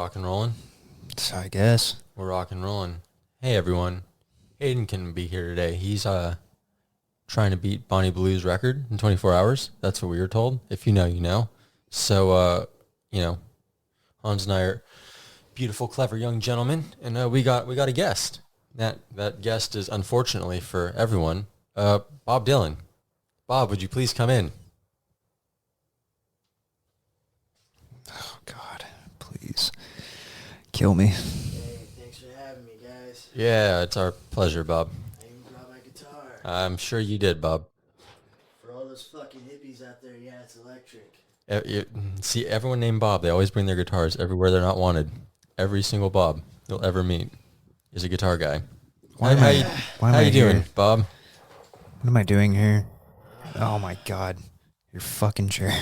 rock and rolling? So I guess. We're rock and rolling. Hey, everyone. Hayden can be here today. He's trying to beat Bonnie Blue's record in 24 hours. That's what we were told. If you know, you know. So, Hans and I are beautiful, clever young gentlemen, and we got a guest. That guest is, unfortunately for everyone, Bob Dylan. Bob, would you please come in? Oh, God. Please. Kill me. Hey, thanks for having me, guys. Yeah, it's our pleasure, Bob. I even brought my guitar. I'm sure you did, Bob. For all those fucking hippies out there, yeah, it's electric. See, everyone named Bob, they always bring their guitars everywhere they're not wanted. Every single Bob you'll ever meet is a guitar guy. How you doing, Bob? What am I doing here? Oh, my God. Your fucking chair.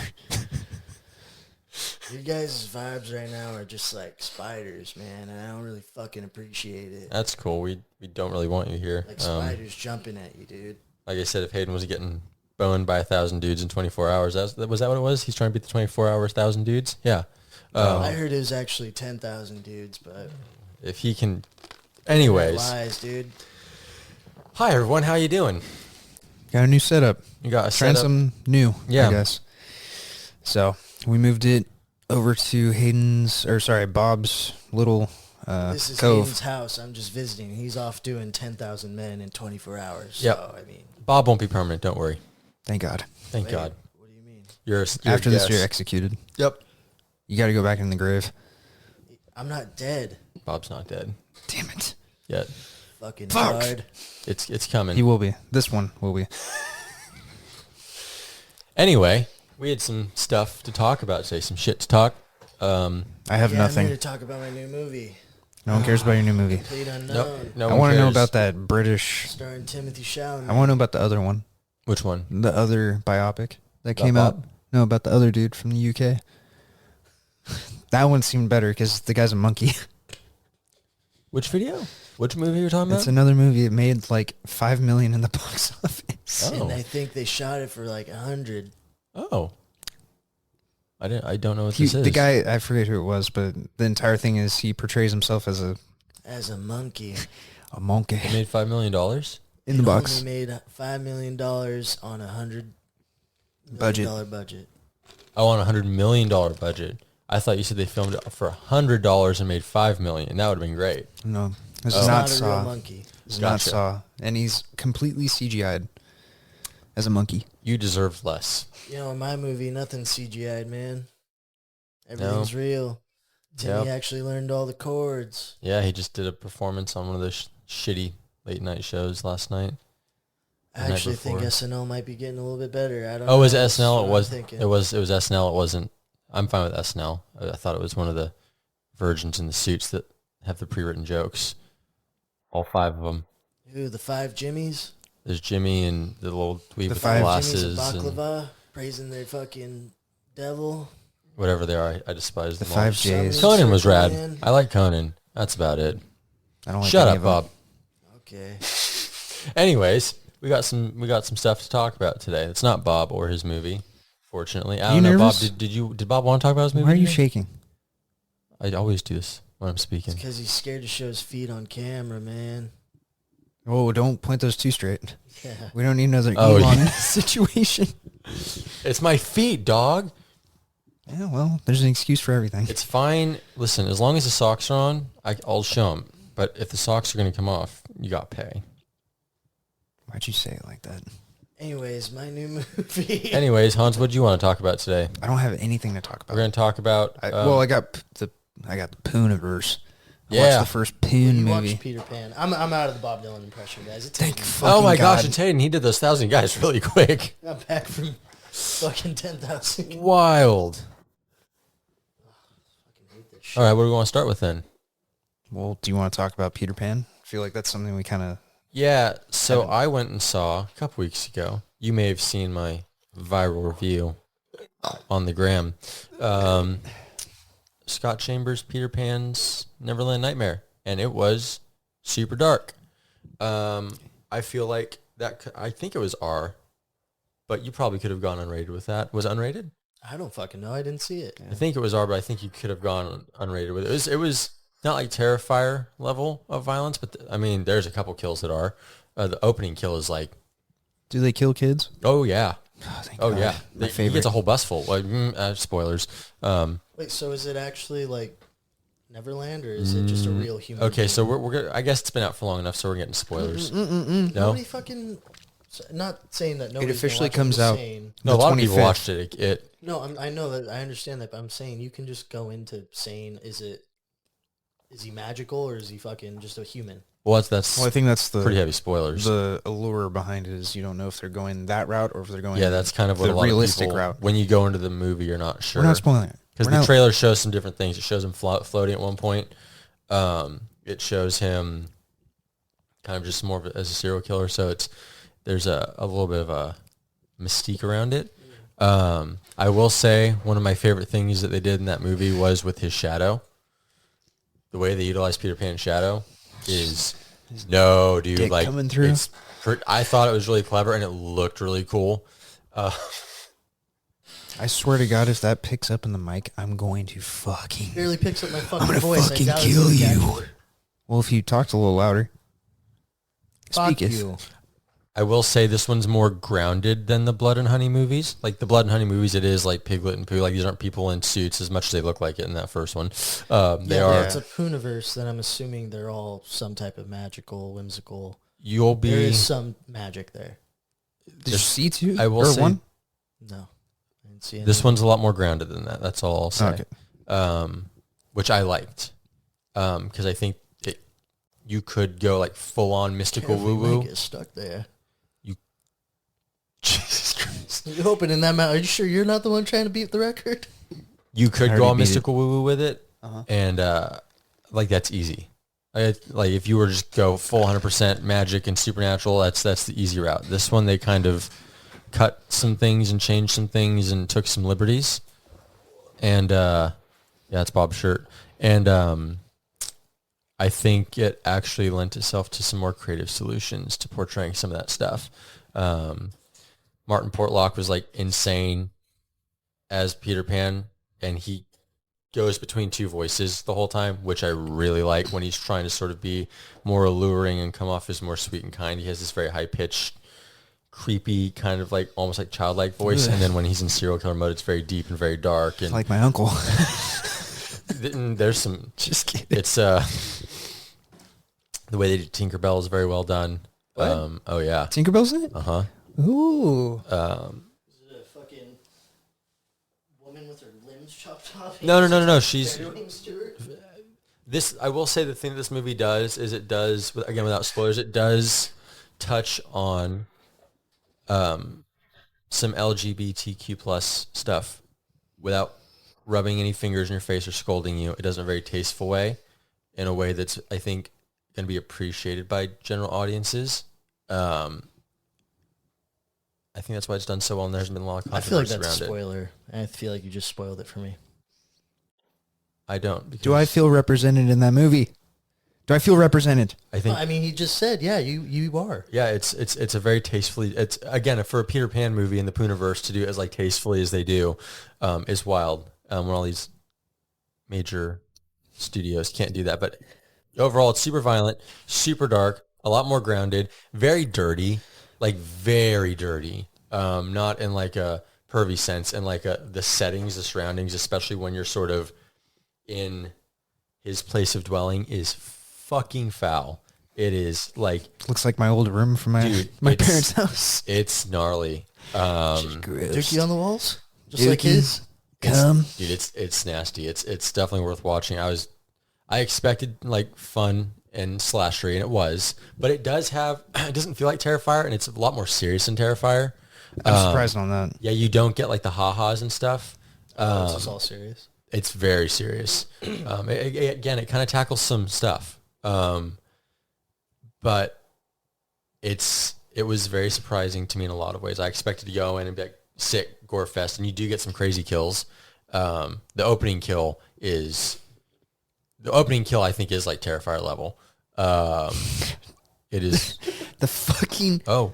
Your guys' vibes right now are just like spiders, man, and I don't really fucking appreciate it. That's cool. We don't really want you here. Like spiders jumping at you, dude. Like I said, if Hayden was getting boned by 1,000 dudes in 24 hours, was that what it was? He's trying to beat the 24 hours, 1,000 dudes? Yeah. I heard it was actually 10,000 dudes, but... If he can... Anyways. Lies, dude. Hi, everyone. How you doing? Got a new setup. You got a Trying setup? some new, Yeah. I guess. So, we moved it over to Bob's little This is cove. Hayden's house. I'm just visiting. He's off doing 10,000 men in 24 hours. Yep. So, I mean... Bob won't be permanent. Don't worry. Thank God. Thank Wait, God. What do you mean? You're After this, guest. you're executed. Yep. You got to go back in the grave. I'm not dead. Bob's not dead Damn it. yet. Fucking Fuck. hard. It's coming. He will be. This one will be. Anyway, we had some stuff to talk about today, some shit to talk. I have I'm nothing. here to talk about my new movie. No one cares about your new movie. Complete Unknown. Nope. No I one want to know cares. about that British... Starring Timothy Chalamet. I want to know about the other one. Which one? The other biopic that About came out. Bob? No, about the other dude from the UK. That one seemed better because the guy's a monkey. Which video? Which movie you're talking It's about? another movie. It made like $5 million in the box office. Oh. And I think they shot it for like 100. Oh. I don't know what this is. The guy, I forget who it was, but the entire thing is he portrays himself as a Monkey. monkey It made $5 million? in the box. Only made $5 million on a $100 Budget. million budget. Oh, on a $100 million budget. I thought you said they filmed it for $100 and made $5 million. That would have been great. No, this Oh. is It's not not a real Saw. monkey. This is not Gotcha. Saw. And he's completely CGI'd as a monkey. You deserve less. You know, in my movie, nothing's CGI'd, man. Everything's real. Timmy Yep. actually learned all the chords. Yeah, he just did a performance on one of those shitty late night shows last night. I The night actually think before. SNL might be getting a little bit better. I don't Oh, know. was it That's SNL? what It I'm was. thinking. It was SNL. It wasn't. I'm fine with SNL. I thought it was one of the virgins in the suits that have the pre-written jokes. All 5 of them. Ooh, the 5 Jimmies. There's Jimmy and the little dweeb with the 5 glasses Jimmys and and baklava, praising their fucking devil. whatever they are. I despise The them all. 5 J's. Conan was rad. Man. I like Conan. That's about it. I don't like Shut any up, of 'em. Bob. Okay. Anyways, we got some stuff to talk about today. It's not Bob or his movie, fortunately. I You don't know, Bob. nervous? Did Bob want to talk about his movie? Why are you today? shaking? I always do this when I'm speaking. Because he's scared to show his feet on camera, man. Oh, don't point those too straight. Yeah. We don't need another Oh, Elon yeah. situation. It's my feet, dog. Yeah, well, there's an excuse for everything. It's fine. Listen, as long as the socks are on, I'll show them. But if the socks are going to come off, you got to pay. Why'd you say it like that? Anyways, my new movie. Anyways, Hans, what do you want to talk about today? I don't have anything to talk We're about. going to talk about... I got the Pooniverse. I Yeah. watched the first Poon You movie. watched Peter Pan. I'm out of the Bob Dylan impression, guys. It's Thank taking- fucking Oh my God. gosh, it's Hayden. He did those 1,000 guys really quick. I'm back from fucking 10,000. Wild. Fucking hate this shit. All right, what do we want to start with then? Well, do you want to talk about Peter Pan? I feel like that's something we kind of... Yeah, so I went and saw a couple weeks ago. You may have seen my viral review on the gram. Scott Chambers' Peter Pan's Neverland Nightmare, and it was super dark. I feel like I think it was R, but you probably could have gone unrated with that. Was it unrated? I don't fucking know. I didn't see it. I think it was R, but I think you could have gone unrated with it. It was not like Terrifier level of violence, but I mean, there's a couple kills that are. The opening kill is like, Do they kill kids? oh yeah, Thank oh God. yeah. My He favorite. gets a whole bus full. Like, spoilers. Wait, so is it actually like Neverland, or is it just a real human? Okay, being? so we're gonna, I guess it's been out for long enough, so we're getting spoilers. No, Nobody fucking. Not saying that nobody officially comes out. no, a lot of people 25th. watched it. No, I know that. I understand that, but I'm saying you can just go into saying, is he magical or is he fucking just a human? Well, that's Well, I think that's pretty heavy spoilers. The allure behind it is you don't know if they're going that route or if they're going. Yeah, that's kind of what the a lot realistic of people, route. when you go into the movie, you're not sure. We're not spoiling it Because the trailer shows some different things. It shows him floating at one point. It shows him kind of just more of as a serial killer. So there's a little bit of a mystique around it. I will say one of my favorite things that they did in that movie was with his shadow. The way they utilized Peter Pan's shadow is dick like coming through. I thought it was really clever and it looked really cool. I swear to God, if that picks up in the mic, I'm going to fucking. Barely picks up my fucking I'm gonna voice. fucking I doubt kill it's gonna you. catch it. Well, if you talked a little louder. Fuck Speaketh. you. I will say this one's more grounded than the Blood and Honey movies. Like the Blood and Honey movies, it is like Piglet and Pooh. Like these aren't people in suits as much as they look like it in that first one. They Yeah, are. it's a Pooniverse. Then I'm assuming they're all some type of magical, whimsical. You'll There be. is some magic there. Did you see two? I will or say one? No, I didn't see any. This one's a lot more grounded than that. That's all I'll say. Okay. Which I liked because I think you could go like full on mystical woo woo. Get stuck there. Jesus Christ. You opening that mouth? Are you sure you're not the one trying to beat the record? You could I go already on beat it. mystical woo woo with it, and like that's easy. Like if you were just go full 100% magic and supernatural, that's the easy route. This one they kind of cut some things and changed some things and took some liberties. And yeah, it's Bob's shirt. And I think it actually lent itself to some more creative solutions to portraying some of that stuff. Martin Portlock was like insane as Peter Pan, and he goes between two voices the whole time, which I really like when he's trying to sort of be more alluring and come off as more sweet and kind. He has this very high-pitched, creepy, kind of like almost like childlike voice, and then when he's in serial killer mode, it's very deep and very dark. And Like my uncle. there's some... Just kidding. It's the way they did Tinkerbell is very well done. Oh, yeah. Tinkerbell's in it? Uh-huh. Ooh. Is it a fucking woman with her limbs chopped off? No. She's... Stewart? This, I will say the thing this movie does is it does, again, without spoilers, it does touch on some LGBTQ plus stuff without rubbing any fingers in your face or scolding you. It does it in a very tasteful way, in a way that's, I think, going to be appreciated by general audiences. I think that's why it's done so well, and there hasn't been a lot of I feel like controversy that's a around it. spoiler. I feel like you just spoiled it for me. I don't. Do I feel represented in that movie? Do I feel represented? I think... I mean, he just said, yeah, you are. Yeah, it's a very tastefully. It's again for a Peter Pan movie in the Pooniverse to do it as like tastefully as they do, is wild. When all these major studios can't do that, but overall, it's super violent, super dark, a lot more grounded, very dirty, like very dirty. Not in like a pervy sense, in like the settings, the surroundings, especially when you're sort of in his place of dwelling, is fucking foul. It is like, Looks like my old room from my Dude, my it's- parents' house. it's gnarly. Dookie on the walls? Just Dookie. like his? Come. Dude, it's nasty. It's definitely worth watching. I expected like fun and slashery, and it was, but it doesn't feel like Terrifier, and it's a lot more serious than Terrifier. I'm surprised on that. Yeah, you don't get like the ha-has and stuff. This is all serious. It's very serious. Again, it kind of tackles some stuff, but it was very surprising to me in a lot of ways. I expected to go in and be like sick gore fest, and you do get some crazy kills. The opening kill, I think, is like Terrifier level. It is. The fucking Oh,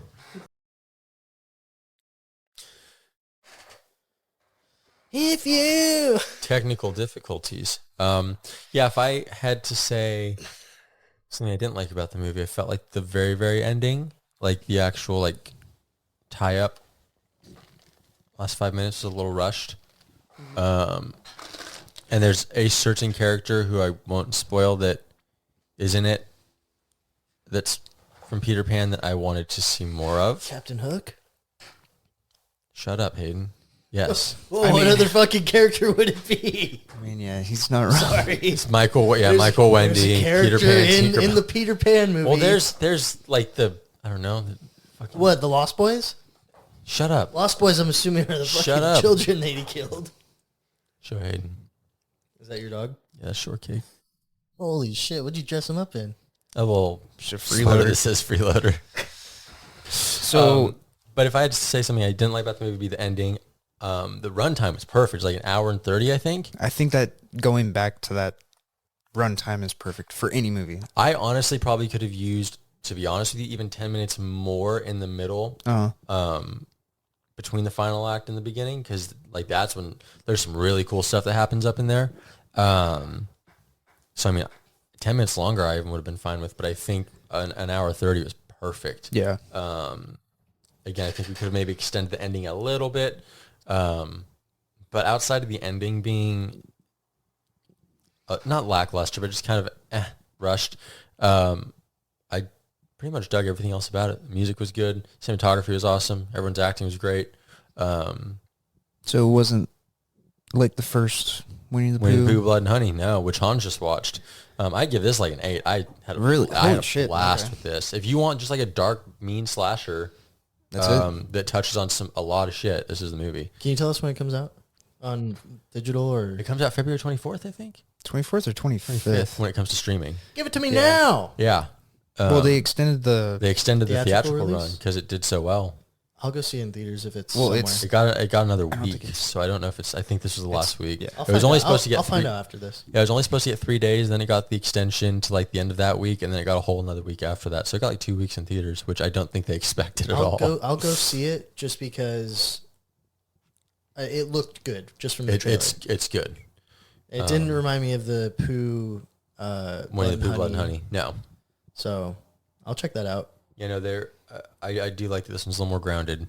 If you Technical difficulties. Yeah, if I had to say something I didn't like about the movie, I felt like the very, very ending, like the actual like tie up, last 5 minutes was a little rushed. And there's a certain character who I won't spoil that is in it that's from Peter Pan that I wanted to see more of. Captain Hook. Shut up, Hayden. Yes. Well, what other fucking character would it be? I mean, yeah, he's not wrong. Sorry. It's Michael, Michael, Wendy, There's a Peter character Pan, in the Peter Pan movie. Well, there's like the, I don't know. What, the Lost Boys? Shut up. Lost Boys, I'm assuming, are the Shut fucking up. children that he killed. Sure, Hayden. Is that your dog? Yeah, sure, Kate. Holy shit, what'd you dress him up in? A little Freeloader. sweater that says freeloader. So, But if I had to say something I didn't like about the movie, it'd be the ending. The runtime was perfect. It's like an hour and 30, I think. I think that going back to that runtime is perfect for any movie. I honestly probably could have used, to be honest with you, even 10 minutes more in the middle, between the final act and the beginning, because like that's when there's some really cool stuff that happens up in there. So I mean, 10 minutes longer I even would have been fine with, but I think an hour 30 was perfect. Yeah. Again, I think we could have maybe extended the ending a little bit. But outside of the ending being not lackluster, but just kind of rushed, I pretty much dug everything else about it. The music was good. Cinematography was awesome. Everyone's acting was great. So it wasn't like the first Winnie the Winnie the Pooh. Pooh, Blood and Honey, no, which Hans just watched. I'd give this like an 8. I had a, Really? I had Holy a shit, blast okay. with this. If you want just like a dark, mean slasher That's it? that touches on a lot of shit, this is the movie. Can you tell us when it comes out? On digital or? It comes out February 24th, I think. 24th or 25th? When it comes to streaming. Give it to me now. Yeah. Well, they extended the... They extended the Theatrical theatrical release? run because it did so well. I'll go see it in theaters if it's Well, somewhere. it's- It got another don't week, think it's- so I don't know if it's. I think this was the last week. yeah. It was only supposed to get. I'll find out after this. Yeah, it was only supposed to get 3 days. Then it got the extension to like the end of that week, and then it got a whole another week after that. So it got like 2 weeks in theaters, which I don't think they expected at all. I'll go see it just because it looked good just from the trailer. It's good. It didn't remind me of the Pooh, Winnie the Pooh, Blood and Honey. No. So I'll check that out. You know, I do like that this one's a little more grounded.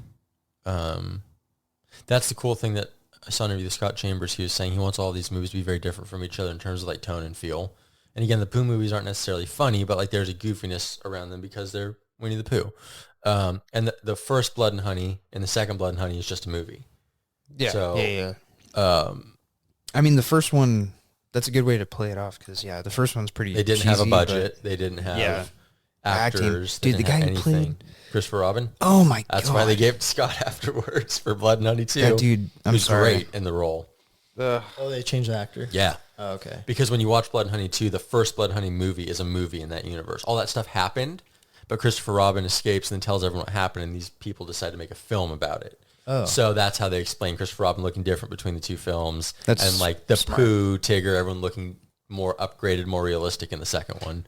That's the cool thing that I saw in an interview with Scott Chambers. He was saying he wants all these movies to be very different from each other in terms of like tone and feel. And again, the Pooh movies aren't necessarily funny, but like there's a goofiness around them because they're Winnie the Pooh. And the first Blood and Honey and the second Blood and Honey is just a movie. Yeah. So, yeah. I mean, the first one, that's a good way to play it off because, yeah, the first one's pretty they didn't have a cheesy, budget. They didn't have Yeah. actors. Acting. They Dude, the didn't guy have who anything. played- Christopher Robin. Oh, my God. That's why they gave it to Scott afterwards for Blood and Honey too. That dude, I'm Who's sorry. great in the role. Oh, they changed the actor. Yeah. Oh, okay. Because when you watch Blood and Honey 2, the first Blood and Honey movie is a movie in that universe. All that stuff happened, but Christopher Robin escapes and then tells everyone what happened, and these people decide to make a film about it. Oh. So that's how they explain Christopher Robin looking different between the two films. That's and like the smart. Pooh, Tigger, everyone looking more upgraded, more realistic in the second one.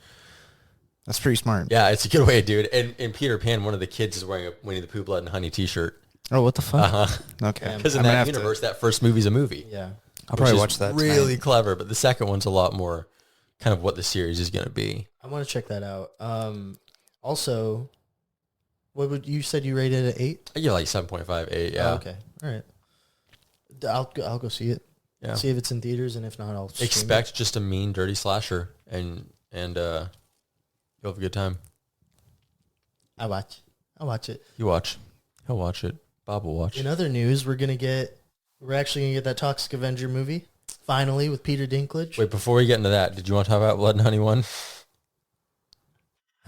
That's pretty smart. Yeah, it's a good way to do it. And in Peter Pan, one of the kids is wearing a Winnie the Pooh, Blood and Honey t-shirt. Oh, what the fuck? Uh-huh. Okay. Because in I'm gonna that have to- universe, that first movie's a movie. Yeah. I'll probably which is watch that really tonight. clever, but the second one's a lot more kind of what the series is going to be. I want to check that out. Also, what would you said you rated it at 8? I give like 7.5, 8, yeah. Oh, okay. All right. I'll go see it. Yeah. See if it's in theaters, and if not, I'll stream Expect just a mean, dirty slasher, and you'll have a good time. it. I'll watch it. You watch. He'll watch it. Bob will watch. In other news, we're actually gonna get that Toxic Avenger movie finally with Peter Dinklage. Wait, before we get into that, did you want to talk about Blood and Honey 1?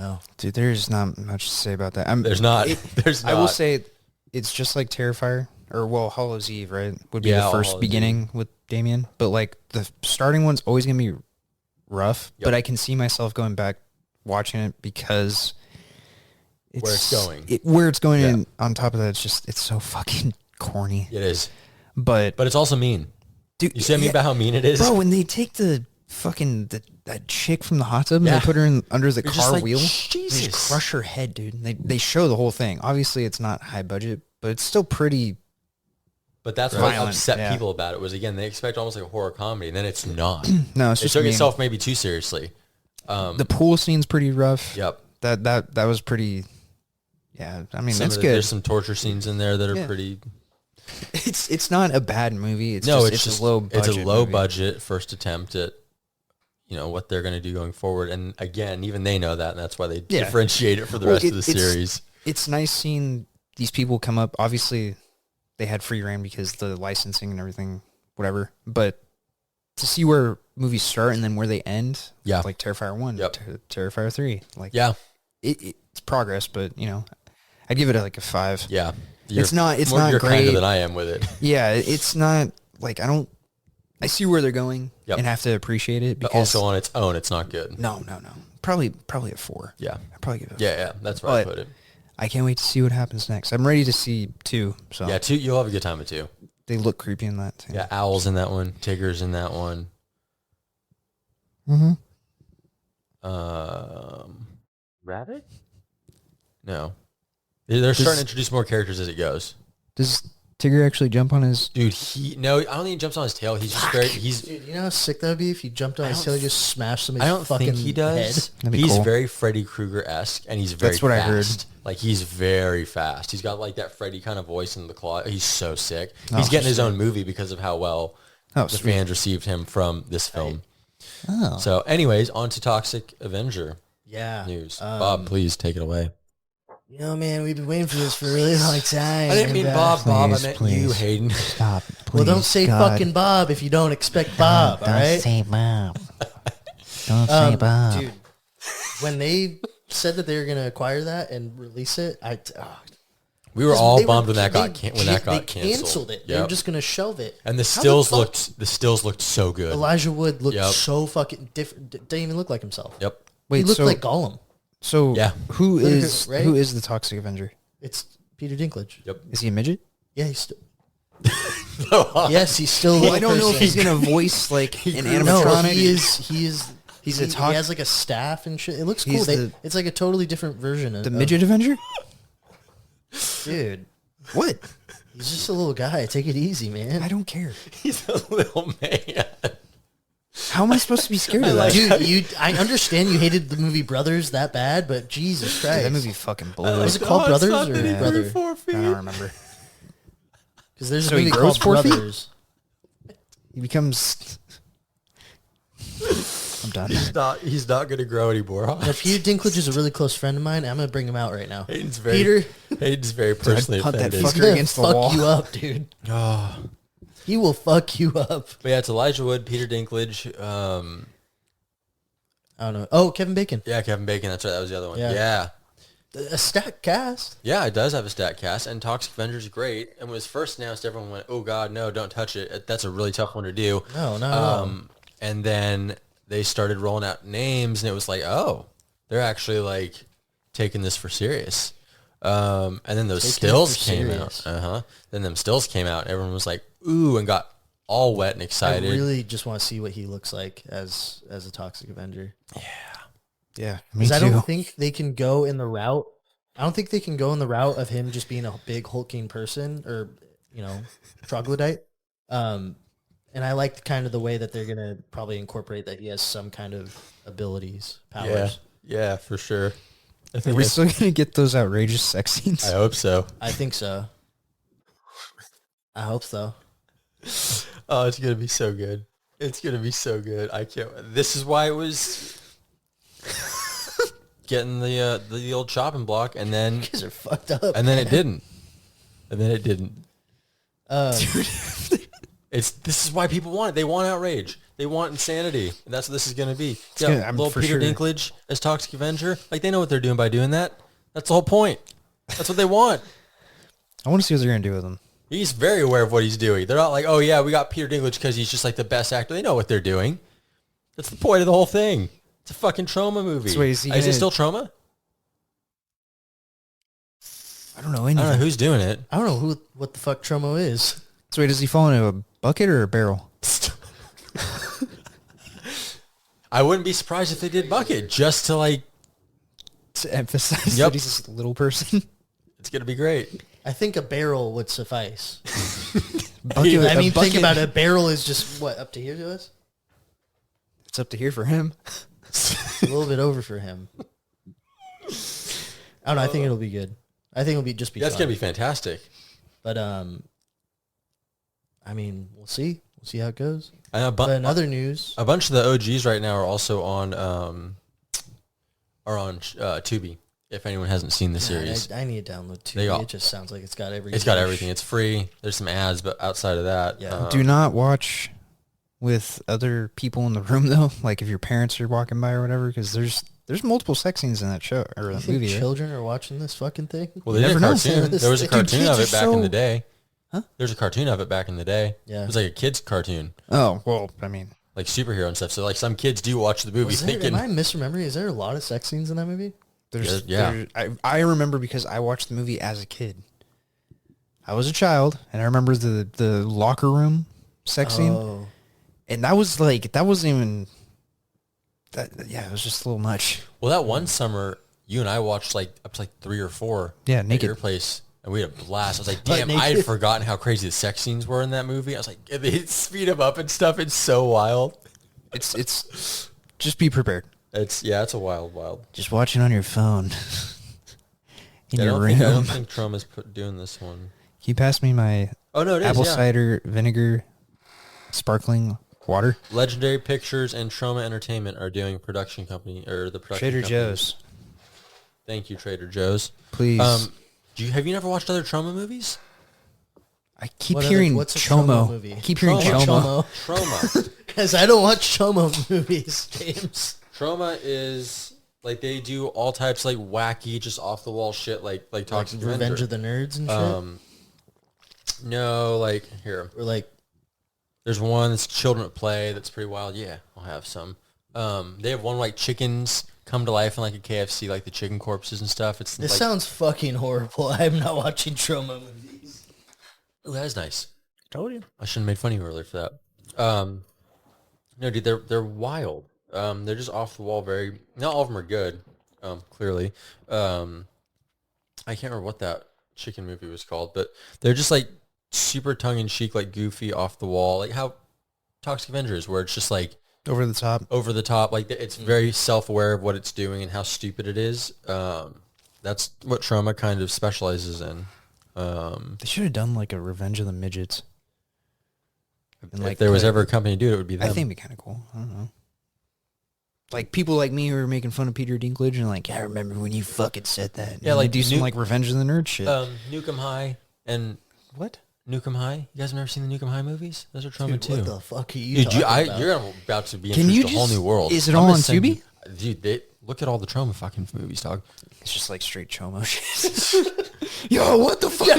Oh, Dude, there's not much to say about that. There's not. There's not. I will say it's just like Terrifier, or well, Hallows Eve, right? Would be Yeah, the All first Hallows beginning with Damien. But like the starting one's always going to be rough, Yep. but I can see myself going back watching it because Where it's going. Where it's going, Yeah. and on top of that, it's so fucking corny. It is. But But it's also mean. dude, You see what I mean about how mean it is? bro, when they take the fucking that chick from the hot tub and Yeah. they put her under the You're just car like, wheel, they Jesus. just crush her head, dude. They show the whole thing. Obviously, it's not high budget, but it's still pretty But that's what upset people about it was, again, they expect almost like a horror comedy, and then it's not. No, it's it just took itself maybe too seriously. The pool scene's pretty rough. Yep. That was pretty. Yeah, I mean that's good. There's some torture scenes in there that are pretty. It's not a bad movie. It's just a low budget. It's a low budget first attempt at what they're going to do going forward, and again, even they know that, and that's why they differentiate it for the rest of the series. It's nice seeing these people come up. Obviously, they had free reign because the licensing and everything, whatever. But to see where movies start and then where they end, like Terrifier 1, Terrifier 3, it's progress. But I'd give it a 5. Yeah, it's not you're great. Kinder than I am with it. Yeah, it's not like I see where they're going and have to appreciate it. Because but also on its own, it's not good. No. Probably a 4. Yeah, I'd probably give it. Yeah. That's where I put it. I can't wait to see what happens next. I'm ready to see 2. So yeah, 2. You'll have a good time with 2. They look creepy in that too. Yeah, Owl's in that one. Tigger's in that one. Rabbit? No. They're starting to introduce more characters as it goes. Does Tigger actually jump on his... Dude, no, I don't think he jumps on his tail. He's just very... Dude, you know how sick that would be if he jumped on his tail and just smashed somebody's fucking think he does. head? He's very Freddy Krueger-esque, and he's very fast. That's what I heard. Like, he's very fast. He's got, like, that Freddy kind of voice in the claw. He's so sick. He's getting his own movie because of how well the fans received him from this film. Oh. So, anyways, on to Toxic Avenger news. Bob, please take it away. Man, we've been waiting for this for a really long time. I didn't mean Bob. I meant you, Hayden. Stop. Please, well, don't say fucking Bob if you don't expect Bob, all right? Don't say Bob. Don't say Bob. Dude, when they said that they were going to acquire that and release it, we were all bummed when that got canceled. They canceled it. They were just going to shelve it. And the stills looked so good. Elijah Wood looked so fucking different. Didn't even look like himself. Yep. Wait, he looked like Gollum. So who is the Toxic Avenger? It's Peter Dinklage. Yep. Is he a midget? Yeah, he's still. Yes, he's still. Well, I don't know if he's gonna voice like an animatronic. No, he is. He he has like a staff and shit. It looks cool. It's like a totally different version of the midget Avenger. Dude, what? He's just a little guy. Take it easy, man. I don't care. He's a little man. How am I supposed to be scared of that? Dude, I understand you hated the movie Brothers that bad, but Jesus Christ. Dude, that movie fucking blew. Was it called Brothers or Brother? I don't remember. Because there's a movie called Brothers. He becomes... I'm done. He's not going to grow anymore. Now, Peter Dinklage is a really close friend of mine. I'm going to bring him out right now. Hayden's very personally offended. That fucker against the wall. Fuck you up, dude. Oh. He will fuck you up. But yeah, it's Elijah Wood, Peter Dinklage. I don't know. Oh, Kevin Bacon. Yeah, Kevin Bacon. That's right. That was the other one. Yeah. Yeah. A stacked cast. Yeah, it does have a stat cast, and Toxic Avenger is great. And when it was first announced, everyone went, "Oh God, no, don't touch it." That's a really tough one to do. No. And then they started rolling out names, and it was like, oh, they're actually like taking this for serious. And then those stills came out. Then them stills came out. And everyone was like, ooh, and got all wet and excited. I really just want to see what he looks like as a Toxic Avenger. Yeah, because I don't think they can go in the route. I don't think they can go in the route of him just being a big hulking person or troglodyte. And I like kind of the way that they're gonna probably incorporate that he has some kind of abilities, powers. Yeah, for sure. Are we still gonna get those outrageous sex scenes? I hope so. I think so. I hope so. Oh, it's gonna be so good. It's gonna be so good. I can't. This is why it was getting the old chopping block, and then you guys are fucked up. And then it didn't. Dude. This is why people want it. They want outrage. They want insanity. And that's what this is going to be. Little Peter Dinklage as Toxic Avenger. Like, they know what they're doing by doing that. That's the whole point. That's what they want. I want to see what they're going to do with him. He's very aware of what he's doing. They're not like, oh, yeah, we got Peter Dinklage because he's just like the best actor. They know what they're doing. That's the point of the whole thing. It's a fucking trauma movie. So wait, is it still trauma? I don't know. I don't know who's doing it. I don't know what the fuck Tromo is. So wait, does he fall into a bucket or a barrel? I wouldn't be surprised if they did bucket just to like to emphasize that he's this little person. It's gonna be great. I think a barrel would suffice. Think about it. A barrel is just, what, up to here to us? It's up to here for him. A little bit over for him. I don't know. I think it'll be good. I think it'll be just be That's fun. going to be fantastic. But, I mean, we'll see. We'll see how it goes. But in other news, a bunch of the OGs right now are also on Tubi. If anyone hasn't seen the series, I need to download Tubi. It just sounds like it's got everything. It's got everything. It's free. There's some ads, but outside of that, do not watch with other people in the room though. Like if your parents are walking by or whatever, because there's multiple sex scenes in that show or that movie. Children are watching this fucking thing. Well, they did a cartoon. There was a cartoon of it back in the day. Huh? There's a cartoon of it back in the day. Yeah, it was like a kids cartoon. Oh well, I mean, like superhero and stuff. So like some kids do watch the movie thinking. Am I misremembering? Is there a lot of sex scenes in that movie? I remember because I watched the movie as a kid. I was a child, and I remember the locker room sex scene, and that wasn't even that. Yeah, it was just a little much. Well, that one summer, you and I watched like up to like 3 or 4. Yeah, naked. At your place, and we had a blast. I was like, damn, I had forgotten how crazy the sex scenes were in that movie. I was like, they speed them up and stuff. It's so wild. It's just be prepared. It's a wild. Just watch it on your phone. In your room. I don't think Trauma's doing this one. Can you pass me my apple cider vinegar sparkling water? Legendary Pictures and Trauma Entertainment are doing production company or the production Trader company. Joe's. Thank you, Trader Joe's. Please. Have you never watched other Trauma movies? I keep hearing Chomo. Movie? I keep hearing Chomo. Trauma. Because I don't watch Chomo movies, James. Trauma is like they do all types like wacky, just off the wall shit, like Toxic Avenger. Revenge of the Nerds and shit. No, like here or like there's one that's Children at Play that's pretty wild. Yeah, I'll have some. They have one like chickens come to life in like a KFC, like the chicken corpses and stuff. This like, sounds fucking horrible. I'm not watching Trauma movies. Oh, that is nice. Told you. I shouldn't have made fun of you earlier for that. No, dude, they're wild. They're just off the wall. Not all of them are good. Clearly, I can't remember what that chicken movie was called, but they're just like super tongue in cheek, like goofy, off the wall, like how Toxic Avenger is, where it's just like over the top. Like it's very self aware of what it's doing and how stupid it is. That's what Trauma kind of specializes in. They should have done like a Revenge of the Midgets. And if there was ever a company to do it, it would be them. I think it'd be kind of cool. I don't know. Like people like me who are making fun of Peter Dinklage and like, I remember when you fucking said that. Yeah, like do some like Revenge of the Nerd shit. Nuke 'Em High and what? Nuke 'Em High. You guys have never seen the Nuke 'Em High movies? Those are Trauma too. What the fuck are you talking about? You're about to be introduced to a whole new world. Is it all on Tubi? Dude, look at all the Trauma fucking movies, dog. It's just like straight Chomo shit. Yo, what the fuck?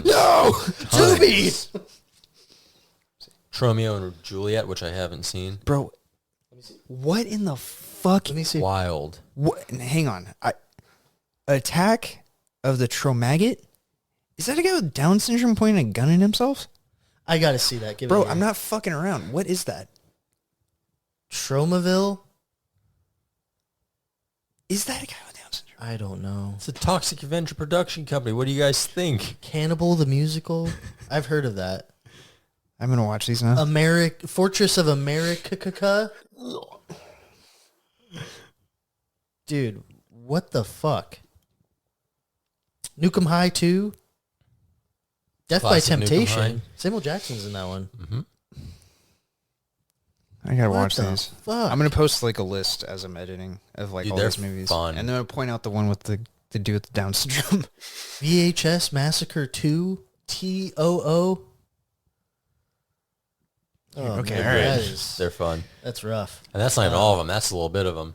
No, Tubi. Romeo and Juliet, which I haven't seen. Bro, what in the fuck? Let me see. Wild. What? Hang on. Attack of the Tromaggot? Is that a guy with Down syndrome pointing a gun at himself? I gotta see that. Bro, I'm not fucking around. What is that? Tromaville? Is that a guy with Down syndrome? I don't know. It's a Toxic Avenger production company. What do you guys think? Cannibal the Musical? I've heard of that. I'm gonna watch these now. Fortress of America. Dude, what the fuck? Nuke 'Em High 2? Death Classic by Nuke 'Em Temptation. High. Samuel Jackson's in that one. Mm-hmm. I gotta What watch the these. fuck? I'm gonna post like a list as I'm editing of like Dude, all they're these movies, fun. and then I'll point out the one with the dude with the Down syndrome. VHS Massacre 2? TOO? Oh, Okay, man, all right. They're fun. That's rough. And that's not even all of them. That's a little bit of them.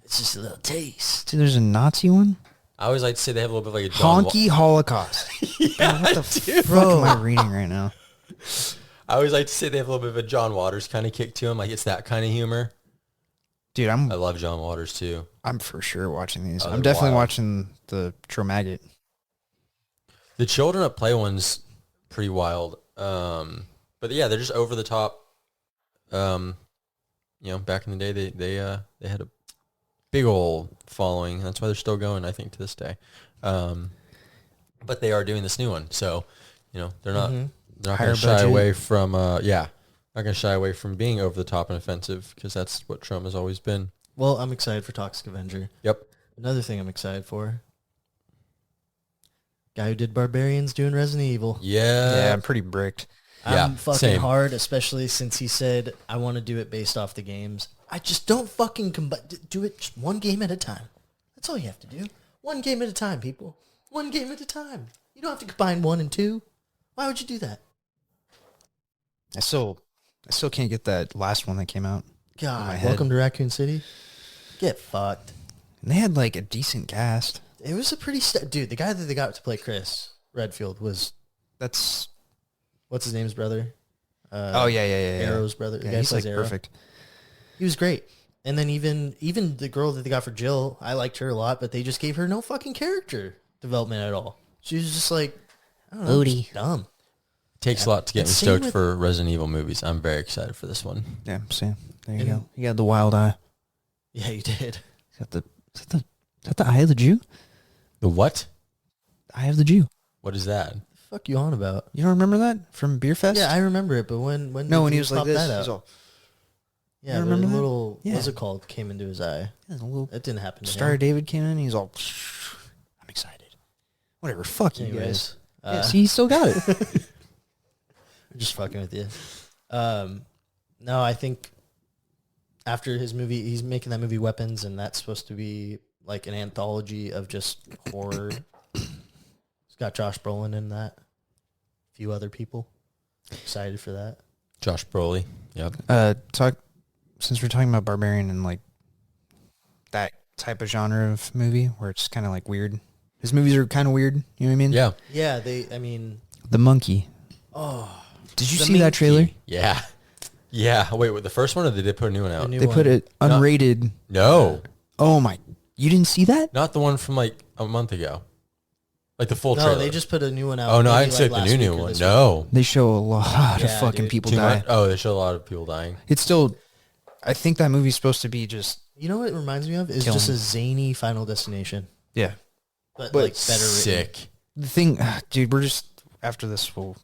It's just a little taste. Dude, there's a Nazi one. I always like to say they have a little bit like a John Honky Holocaust. Yeah, What the fuck am I reading right now? I always like to say they have a little bit of a John Waters kind of kick to them. Like it's that kind of humor. Dude, I love John Waters too. I'm for sure watching these. Oh, I'm they're definitely wild. watching the Tromaggot. The Children at Play one's pretty wild. But yeah, they're just over the top. Back in the day, they had a big old following. That's why they're still going, I think, to this day. but they are doing this new one. So, they're not going Higher to shy budget. away from, not going to shy away from being over the top and offensive because that's what Trump has always been. Well, I'm excited for Toxic Avenger. Yep. Another thing I'm excited for. Guy who did Barbarians doing Resident Evil. Yeah, I'm pretty bricked. Yeah, I'm fucking same. hard, especially since he said, I want to do it based off the games. I just don't fucking do it just one game at a time. That's all you have to do. One game at a time, people. One game at a time. You don't have to combine 1 and 2. Why would you do that? I still can't get that last one that came out. God, Welcome to Raccoon City. Get fucked. And they had like a decent cast. It was a pretty... Dude, the guy that they got to play Chris Redfield was... That's... What's his name's brother? yeah. Arrow's brother. The Yeah, guy he's plays like Arrow. perfect. He was great. And then even the girl that they got for Jill, I liked her a lot, but they just gave her no fucking character development at all. She was just like, I don't know, just dumb. It takes a lot to get And me same stoked with- for Resident Evil movies. I'm very excited for this one. Yeah, Sam. There you And- go. You got the wild eye. Yeah, you did. Is that the eye of the Jew? The what? Eye of the Jew. What is that? The fuck you on about? You don't remember that from Beer Fest? Yeah, I remember it, but when when did he you was like pop this. that out? He's all, Yeah, You but remember a that? little Yeah. what's it called came into his eye. yeah, a little That didn't happen to Star him. David came in. He's all, I'm excited. Whatever. Fuck you guys. Anyways, Yeah, see, he still got it. I'm just fucking with you. No, I think after his movie, he's making that movie Weapons, and that's supposed to be like an anthology of just horror. It's got Josh Brolin in that. A few other people. Excited for that. Josh Brolin. Yep. Since we're talking about Barbarian and like that type of genre of movie where it's kind of like weird. His movies are kind of weird. You know what I mean? Yeah. Yeah, The Monkey. oh, Did you The see that trailer? Yeah. Yeah. Wait, with the first one, or did they put a new one out? The new They put one. it unrated. No. Oh my! You didn't see that? Not the one from like a month ago. Like the full No, trailer. they just put a new one out. Oh, no, I maybe, didn't see like, the last new week or one. this No. They show a lot of Yeah, fucking dude. people Too die. much? Oh, they show a lot of people dying. It's still. I think that movie's supposed to be just. week. You know what it reminds me of? Is Kill just him. a zany Final Destination. Yeah. But But like better written. Sick. The thing, dude. We're just after this. We'll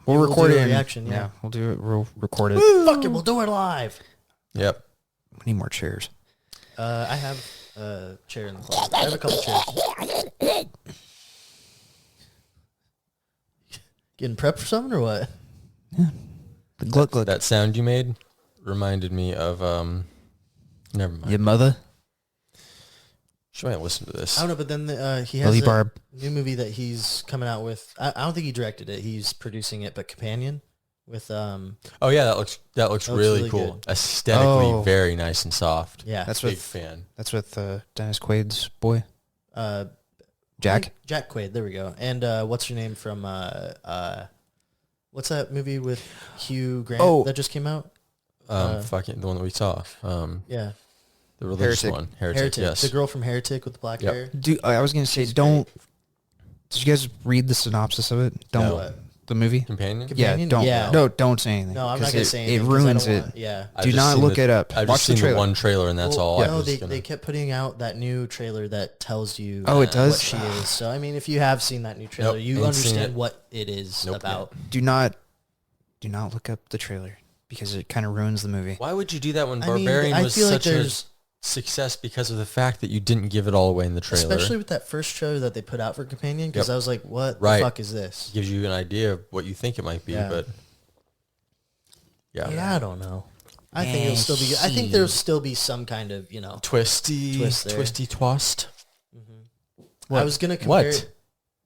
We'll record do it. a and- reaction, yeah. We'll do it. We'll record it. Fuck it, we'll do it live. Yep. We need more chairs. I have a chair in the closet. I have a couple chairs. Getting prepped for something or what? The gluck gluck. That sound you made reminded me of never mind. Your mother, Should I listen to this? I don't know, but then he Lily has a Barb. new movie that he's coming out with. I don't think he directed it. He's producing it, but Companion with Oh yeah, that looks looks really really cool. good. Aesthetically Oh. very nice and soft. yeah, That's Big with fan. Dennis Quaid's boy, uh Jack. Jack Quaid. There we go. And what's her name from what's that movie with Hugh Grant that just came out? Fucking the one that we saw. Yeah, The religious Heretic. one. Heretic. Yes. The girl from Heretic with the black Yep. hair. Dude, I was gonna say, She's don't. Did you guys read the synopsis of it? Don't No. What? the movie. Companion. Companion? Yeah, don't. Yeah. No, don't say anything. No, I'm 'cause not gonna say It anything 'cause I ruins don't it. want- yeah. I've Do just not seen look it up. I've Watch just the seen the trailer. one trailer, and that's all. I No, was they, gonna- they kept putting out that new trailer that tells you Oh, it does? what she is. So, I mean, if you have seen that new trailer, Nope, you ain't seen understand it. what it is Nope, about. Do not look up the trailer because it kind of ruins the movie. Why would you do that when I mean, Barbarian I was feel like such a there's, success because of the fact that you didn't give it all away in the trailer? especially with that first trailer that they put out for Companion, because Yep. I was like, what Right. the fuck is this? Gives you an idea of what you think it might be, Yeah. but yeah. Yeah, I don't know. I think it'll still be. I think there'll still be some kind of Twisty, Twist there. twisty twist. I was gonna compare. What? It,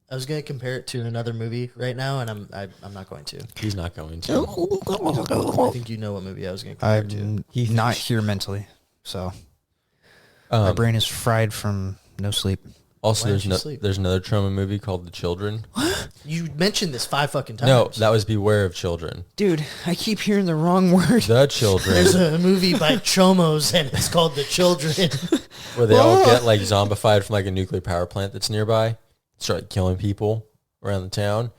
I was gonna compare it to another movie right now, and I'm not going to. He's not going to. I think you know what movie I was gonna compare it to. I'm not here mentally, so my brain is fried from no sleep. Also, Why don't you sleep? there's another trauma movie called The Children. You mentioned this 5 fucking times. No, that was Beware of Children. Dude, I keep hearing the wrong word. The Children, There's a movie by Chomos, and it's called The Children. where they all get like zombified from like a nuclear power plant that's nearby, start like, killing people around the town.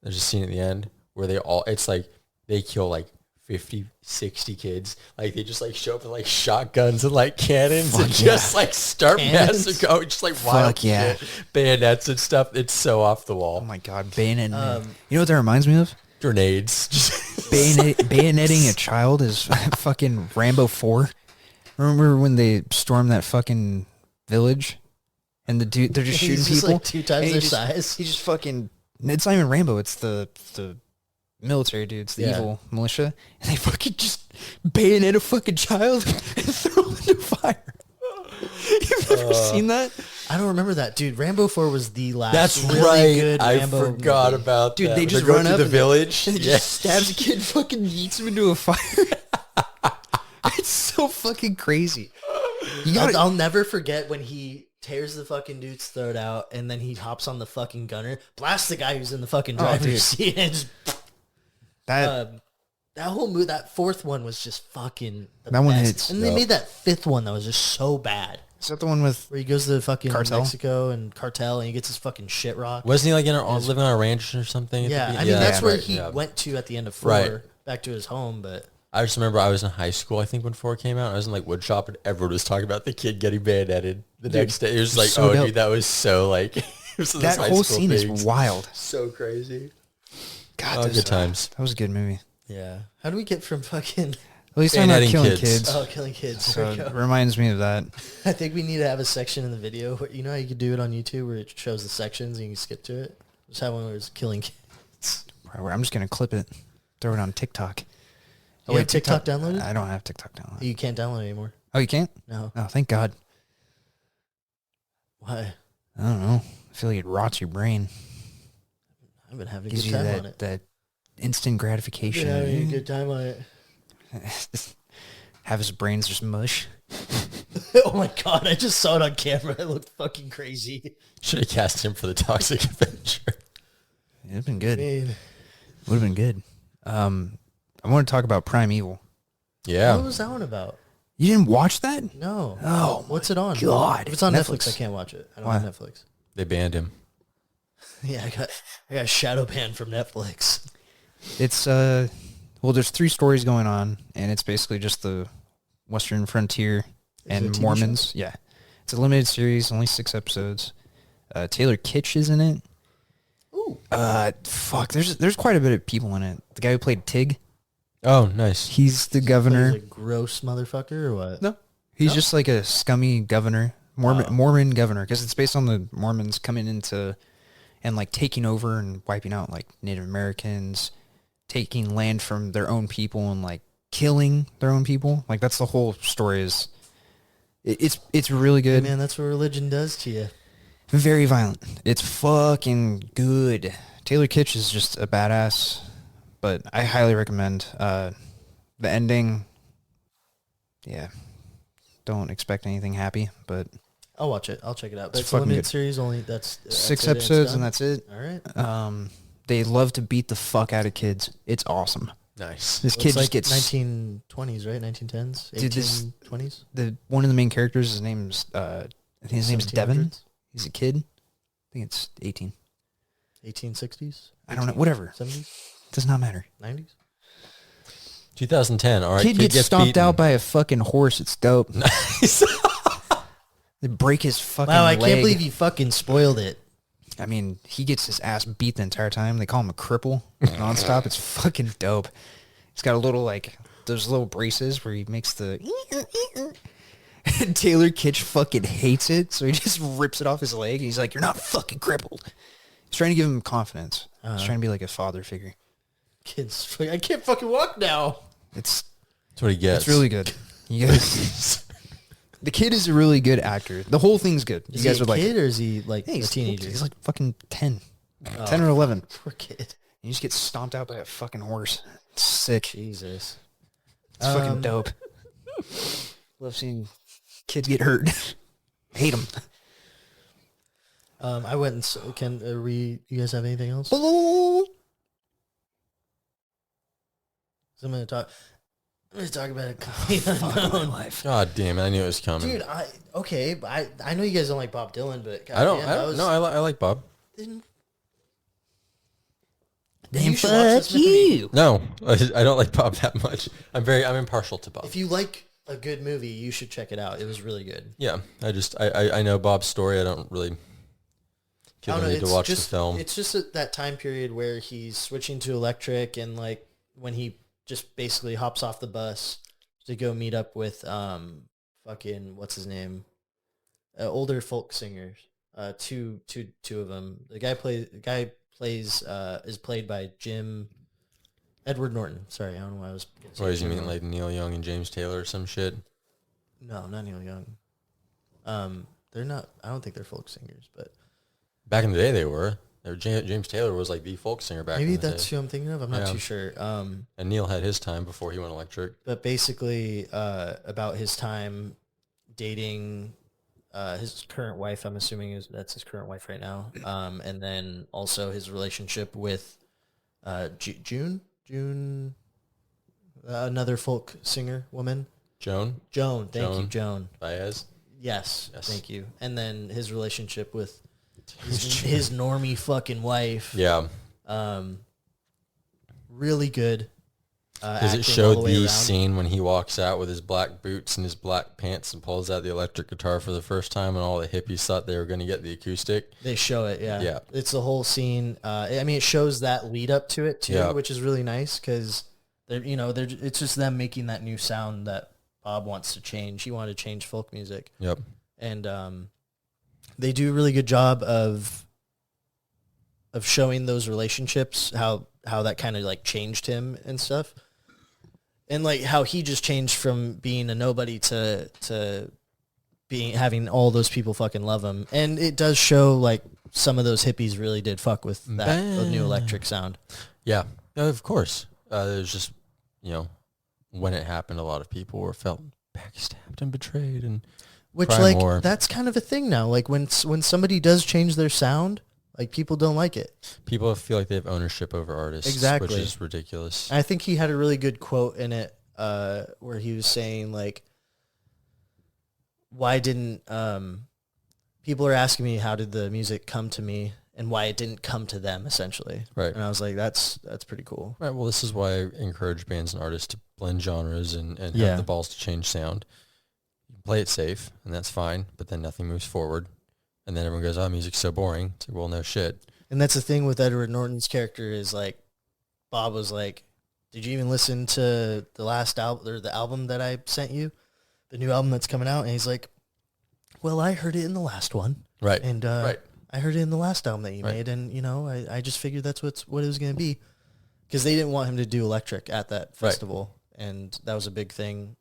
There's a scene at the end where it's like they kill like 50, 60 kids. Like they just like show up with like shotguns and like cannons and yeah. just like start massacre, just like wild shit, bayonets and stuff. It's so off the wall. Oh my god, bayonet! You know what that reminds me of? Grenades. Bayoneting a child is fucking Rambo 4. Remember when they stormed that fucking village and the dude they're just shooting just people like 2 times their size. He just fucking. It's not even Rambo. It's the military dudes, the evil militia, and they fucking just bayonet a fucking child and throw him into fire. You've never seen that? I don't remember that, dude. Rambo 4 was the last. That's really right. Good I Rambo forgot movie. about Dude, that. they just go run to up the and village and just stabs a kid, fucking yeets him into a fire. It's so fucking crazy. You gotta, I'll never forget when he tears the fucking dude's throat out, and then he hops on the fucking gunner, blasts the guy who's in the fucking driver's seat, and just, that whole movie, that 4th one was just fucking the that one best. hits. And they made that 5th one that was just so bad. Is that the one with Where he goes to fucking Cartel? Mexico and Cartel, and he gets his fucking shit rocked. Wasn't he like living on a ranch or something? Yeah, I mean, yeah, that's where right, he went to at the end of 4, Right. back to his home, but... I just remember I was in high school, I think, when 4 came out. I was in like wood shop, and everyone was talking about the kid getting bayoneted the next day. It was like, so dope. dude, that was so like... it was that whole scene is wild. So crazy. God, good times. That was a good movie. Yeah. How do we get from fucking... At least I'm not Bayoneting killing kids. kids. Oh, killing kids. So There we it go. reminds me of that. I think we need to have a section in the video where, you know how you could do it on YouTube where it shows the sections and you can skip to it? Just have one where it's killing kids. I'm just going to clip it, throw it on TikTok. You have TikTok downloaded? I don't have TikTok downloaded. You can't download it anymore. Oh, you can't? No. Oh, thank God. Why? I don't know. I feel like it rots your brain. I've been having a Gives good you time on it. that instant gratification. Been having a good time on it. Have his brains just mush. Oh my God, I just saw it on camera. It looked fucking crazy. Should have cast him for the Toxic Avenger. It'd have been good. Man. Would have been good. I want to talk about Primeval. Yeah. What was that one about? You didn't watch that? No. Oh, What's it on? God. If it's on Netflix, Netflix. I can't watch it. I don't Why? have Netflix. They banned him. Yeah, I got shadow banned from Netflix. It's well, there's 3 stories going on, and it's basically just the Western frontier Is it a and TV Mormons. Yeah, it's a limited series, only 6 episodes. Taylor Kitsch is in it. Ooh. Fuck, there's quite a bit of people in it. The guy who played Tig, Oh, nice. he's the He's governor. a gross motherfucker or what? No, he's No? just like a scummy governor, Mormon governor, because it's based on the Mormons coming into and like taking over and wiping out like Native Americans, taking land from their own people and like killing their own people. Like that's the whole story. Is it's really good. Hey man, that's what religion does to you. Very violent. It's fucking good. Taylor Kitsch is just a badass, but I highly recommend the ending. Yeah, don't expect anything happy, but I'll watch it. I'll check it out. But It's it's a fucking limited good. series only. That's 6 it, it's episodes and done? that's it. All right. They love to beat the fuck out of kids. It's awesome. Nice. This Well, kid it's just like gets 1920s, right? 1910s, Dude, this- 1820s. the one of the main characters. His name's I think his name's Devin. 1700s? He's a kid. I think it's 18. 1860s. I don't know. Whatever. 70s, Does not matter. 90s. 2010. All right. Kid gets stomped beaten. out by a fucking horse. It's dope. Nice. They break his fucking Wow, I leg. can't believe you fucking spoiled it. I mean, he gets his ass beat the entire time. They call him a cripple nonstop. It's fucking dope. He's got a little, like, those little braces where he makes the... And Taylor Kitsch fucking hates it, so he just rips it off his leg. And he's like, you're not fucking crippled. He's trying to give him confidence. He's trying to be like a father figure. Kids, I can't fucking walk now. It's That's what he gets. it's really good. You guys, the kid is a really good actor. The whole thing's good. Is you guys he a are like, kid or is he like hey, a teenager? He's like fucking 10. 10 or 11. Poor kid. And you just get stomped out by a fucking horse. It's sick. Jesus. It's fucking dope. Love seeing kids get hurt. Hate them. I went and you guys have anything else? Oh. So I'm gonna talk about a complete unknown. Life. God damn it! I knew it was coming. Dude, I know you guys don't like Bob Dylan, but I don't know. I like Bob. Then Then should watch this movie. No, I don't like Bob that much. I'm impartial to Bob. If you like a good movie, you should check it out. It was really good. Yeah, I know Bob's story. I don't really feel the need to watch the film. It's just that time period where he's switching to electric, and like when he just basically hops off the bus to go meet up with fucking what's his name, older folk singers. Two of them. The guy plays is played by Edward Norton. Sorry, I don't know why I was. Or is you mean like Neil Young and James Taylor or some shit? No, not Neil Young. They're not. I don't think they're folk singers, but back in the day they were. James Taylor was like the folk singer back. Maybe in the that's day. who I'm thinking of. I'm not too sure. And Neil had his time before he went electric. But basically, about his time dating his current wife. I'm assuming that's his current wife right now. And then also his relationship with June, another folk singer woman. Joan. Thank you, Joan Baez. Yes, thank you. And then his relationship with his normie fucking wife. Yeah. Really good. Does it show the scene when he walks out with his black boots and his black pants and pulls out the electric guitar for the first time, and all the hippies thought they were going to get the acoustic? They show it, yeah. Yeah. It's the whole scene. I mean, it shows that lead up to it too, which is really nice because it's just them making that new sound that Bob wants to change. He wanted to change folk music. Yep. And they do a really good job of showing those relationships, how that kind of like changed him and stuff. And like how he just changed from being a nobody to having all those people fucking love him. And it does show like some of those hippies really did fuck with that new electric sound. Yeah, of course. There's just, when it happened, a lot of people felt backstabbed and betrayed, and which that's kind of a thing now. Like when somebody does change their sound, like people don't like it. People feel like they have ownership over artists, exactly, which is ridiculous. I think he had a really good quote in it where he was saying like, why didn't people are asking me how did the music come to me and why it didn't come to them, essentially. Right. And I was like, that's pretty cool. Right. Well, this is why I encourage bands and artists to blend genres and have the balls to change sound. You play it safe, and that's fine, but then nothing moves forward. And then everyone goes, oh, music's so boring. It's like, well, no shit. And that's the thing with Edward Norton's character is like, Bob was like, did you even listen to the last album or the album that I sent you? The new album that's coming out? And he's like, well, I heard it in the last one. Right. And I heard it in the last album that you made. And, I just figured that's what it was going to be. Because they didn't want him to do electric at that festival. Right. And that was a big thing.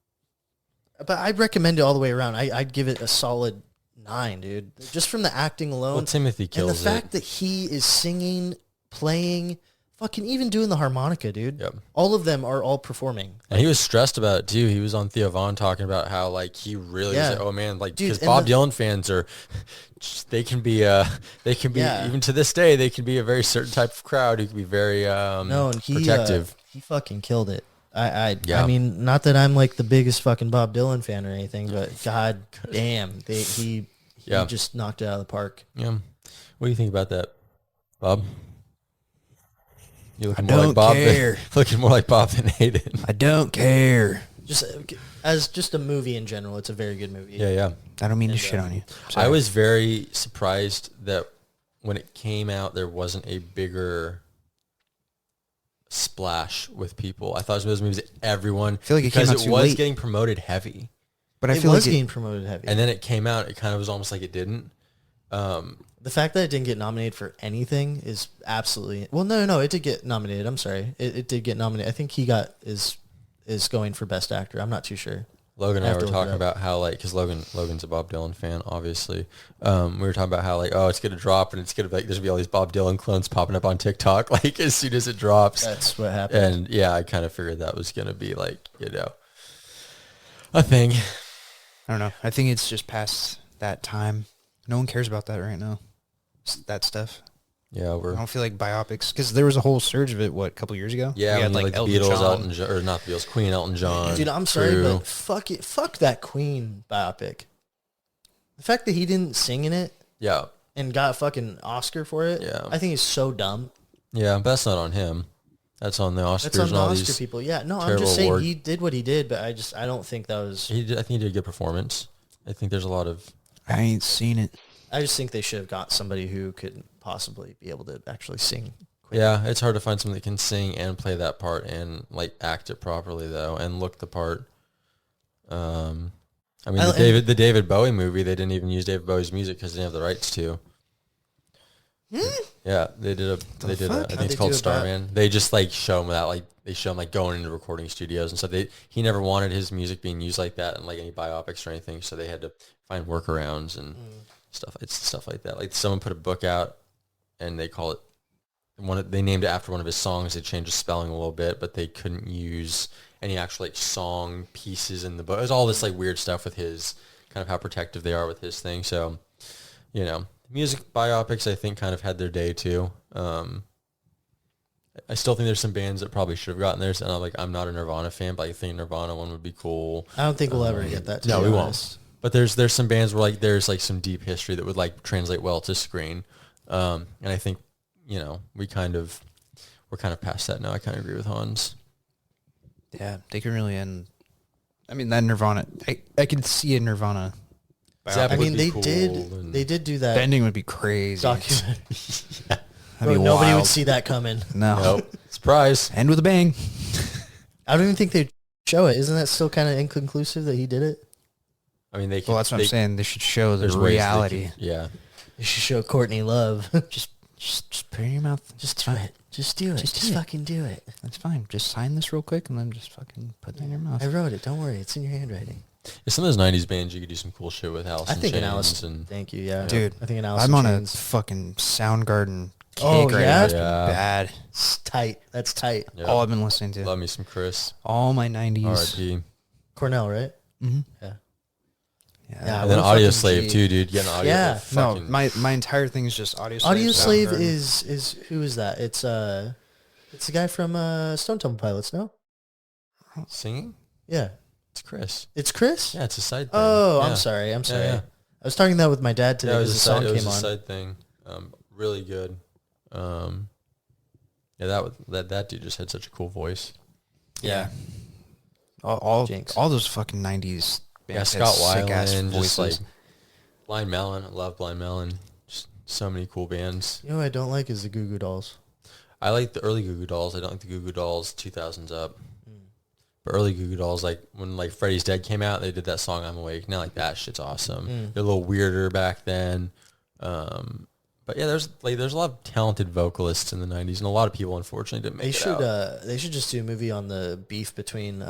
But I'd recommend it all the way around. I'd give it a solid 9, dude. Just from the acting alone. Well, Timothy kills it. And the fact that he is singing, playing, fucking even doing the harmonica, dude. Yep. All of them are all performing. And he was stressed about it, too. He was on Theo Von talking about how, like, he really was like, oh, man, like, because Bob Dylan fans are, they can be, even to this day, they can be a very certain type of crowd who can be very protective. He fucking killed it. I mean, not that I'm like the biggest fucking Bob Dylan fan or anything, but god damn, he just knocked it out of the park. Yeah. What do you think about that, Bob? You looking more like Bob looking more like Bob than Hayden. I don't care. Just a movie in general, it's a very good movie. Yeah. I don't mean to shit on you. Sorry. I was very surprised that when it came out, there wasn't a bigger splash with people. I thought it was one of those movies that everyone, I feel like it came out because too it was late. getting promoted heavy. But I feel like it was getting promoted heavy. And then it came out, it kind of was almost like it didn't. The fact that it didn't get nominated for anything is absolutely... Well, no, it did get nominated. I'm sorry. It did get nominated. I think he is going for Best Actor. I'm not too sure. Logan and I were talking about how, like, because Logan's a Bob Dylan fan, obviously. We were talking about how, like, oh, it's going to drop, and it's going to be, like, there's going to be all these Bob Dylan clones popping up on TikTok, like, as soon as it drops. That's what happened. And, I kind of figured that was going to be, like, a thing. I don't know. I think it's just past that time. No one cares about that right now. That stuff. Yeah, I don't feel like biopics, because there was a whole surge of it, a couple years ago? Yeah, we had like the Beatles, Elton John, or not the Beatles, Queen, Elton John. Dude, I'm sorry, but fuck that Queen biopic. The fact that he didn't sing in it, and got a fucking Oscar for it, I think is so dumb. Yeah, but that's not on him. That's on the Oscars. That's on and the all Oscar these people. Yeah, no, I'm terrible just saying award- he did what he did, but I don't think that was. I think he did a good performance. I think there's a lot of. I ain't seen it. I just think they should have got somebody who could possibly be able to actually sing. Yeah, it's hard to find someone that can sing and play that part and like act it properly though and look the part. I mean, the David Bowie movie, they didn't even use David Bowie's music because they didn't have the rights to. Yeah, they did I think it's called Starman. They just like show him that going into recording studios and stuff. He never wanted his music being used like that in like any biopics or anything, so they had to find workarounds and stuff. It's stuff like that. Like someone put a book out and they call it they named it after one of his songs. They changed the spelling a little bit, but they couldn't use any actual like song pieces in the book. It was all this like weird stuff with his kind of how protective they are with his thing. So, you know, music biopics I think kind of had their day too. I still think there's some bands that probably should have gotten theirs. And I'm not a Nirvana fan, but I think Nirvana one would be cool. I don't think we'll ever get that. No, we won't. But there's some bands where like there's like some deep history that would like translate well to screen. And I think, you know, we're kind of past that now. I kind of agree with Hans. Yeah, they can really end. I mean, that Nirvana, I could see a Nirvana. I mean, they did do that. The ending would be crazy. Documentary. Yeah. Bro, nobody would see that coming. No. Nope. Surprise. End with a bang. I don't even think they'd show it. Isn't that still kind of inconclusive that he did it? I mean, well, that's what I'm saying. They should show the there's ways reality. Yeah. They should show Courtney love. Just put it in your mouth. Just do it. Just do it. Just fucking do it. That's fine. Just sign this real quick and then just fucking put it in your mouth. I wrote it. Don't worry. It's in your handwriting. Yeah, some of those 90s bands, you could do some cool shit with Alice I in think Chains. an Alice. Thank you. Yeah. Dude, I think an Alice I'm in on Chains. a fucking Soundgarden kick Oh, right yeah? now. It's Yeah. bad. It's tight. That's tight. Yeah. All I've been listening to. Love me some Chris. All my 90s. R.I.P. Cornell, right? Mm-hmm. Yeah. Yeah. And then what a Audio fucking Slave G. too, dude. Get an audio. Yeah. No, my entire thing is just Audio Slave. Audio Slave Soundgarden. is who is that? It's the guy from Stone Temple Pilots. No. Singing. Yeah. It's Chris. It's Chris. Yeah, it's a side thing. Oh, Yeah. I'm sorry. Yeah. I was talking that with my dad today Yeah, it because was the song it was came a on. side thing. Really good. Yeah, that dude just had such a cool voice. Yeah. All Jinx. those fucking 90s Yeah, bands Scott had sick-ass Weiland, just like voices. Blind Melon. I love Blind Melon. Just so many cool bands. You know what I don't like is the Goo Goo Dolls. I like the early Goo Goo Dolls. I don't like the Goo Goo Dolls 2000s up. But early Goo Goo Dolls, like when like Freddy's Dead came out, they did that song "I'm Awake." Now like that shit's awesome. They're a little weirder back then. But yeah, there's a lot of talented vocalists in the 90s, and a lot of people unfortunately didn't make it out. They should just do a movie on the beef between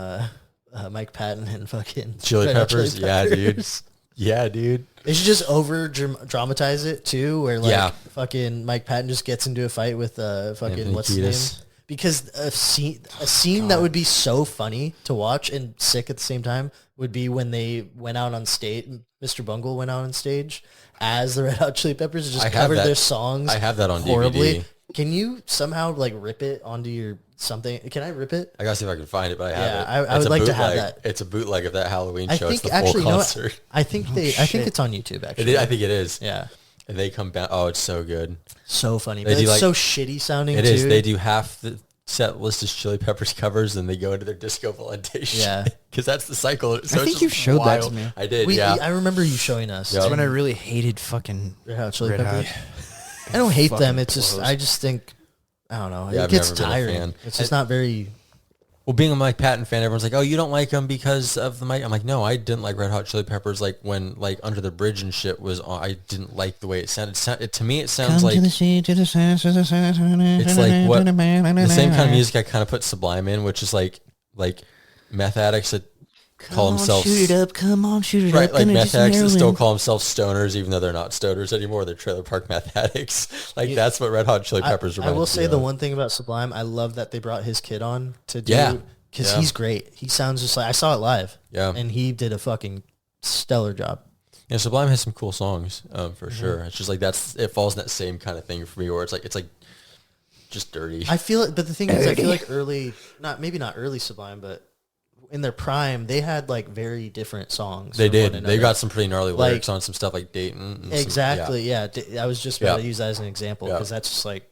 Mike Patton and fucking Chili Red Hot Peppers. Yeah, dude. Peppers. Yeah, dude. They should just over dramatize it too, where like fucking Mike Patton just gets into a fight with fucking Anthony what's Kiedis. his name? Because a scene that would be so funny to watch and sick at the same time would be when they went out on stage. Mr. Bungle went out on stage as the Red Hot Chili Peppers and just covered their songs. I have that on horribly. DVD. Can you somehow like rip it onto your something? Can I rip it? I gotta see if I can find it, but I have Yeah, it. I would like to have bootleg. that. It's a bootleg of that Halloween I show. think It's the actually, full you know concert. what? I think I think it's on YouTube actually. I think it is. Yeah. And they come back. Oh, it's so good. So funny. They But do, it's like- so shitty sounding It too. is. They do half the set list as Chili Peppers covers, and they go into their disco validation. Yeah. Because that's the cycle. So I it's think just you showed that to wild. me. I did, I remember you showing us. Yep. That's when I really hated fucking Red Hot Chili Red Peppers. Hot. I don't hate them. Fucking It's just close. I just think I don't know. Yeah, It I've gets never been a tiring. fan. It's just not very. Well, being a Mike Patton fan, everyone's like, "Oh, you don't like them because of the Mike." I'm like, "No, I didn't like Red Hot Chili Peppers. Like when like Under the Bridge and shit was on. I didn't like the way it sounded. To me, it sounds like it's like what the same kind of music I kind of put Sublime in, which is like meth addicts that call themselves Come on, shoot it right, up. like Gonna meth do addicts that still heroin. call themselves stoners, even though they're not stoners anymore. They're trailer park meth addicts. Like that's what Red Hot Chili Peppers I reminds will me say of. the one thing about Sublime, I love that they brought his kid on to do. Yeah. Because Yeah. he's great. He sounds just like I saw it live. Yeah. And he did a fucking stellar job. Yeah, Sublime has some cool songs, for Mm-hmm. sure. It's just like it falls in that same kind of thing for me, where it's like just dirty. I feel it, but the thing is, I feel like maybe not early Sublime, but in their prime, they had like very different songs. They from did. one They another. got some pretty gnarly Like- lyrics on some stuff like Dayton. And Exactly. Yeah. I was just about to use that as an example Yeah. because that's just like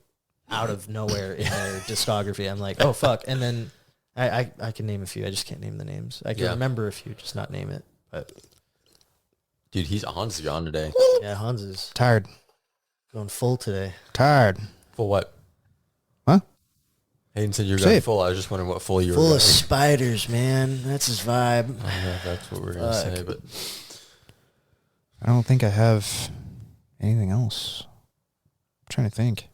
out of nowhere in their discography. I'm like, oh fuck. And then I can name a few. I just can't name the names. I can remember a few, just not name it. But dude, Hans is gone today. Yeah, Hans is tired. Going full today. Tired. Full what? Huh? Hayden said you're going full. I was just wondering what full you were full going. of spiders, man. That's his vibe. I don't know if that's what we're going to say, but I don't think I have anything else. I'm trying to think.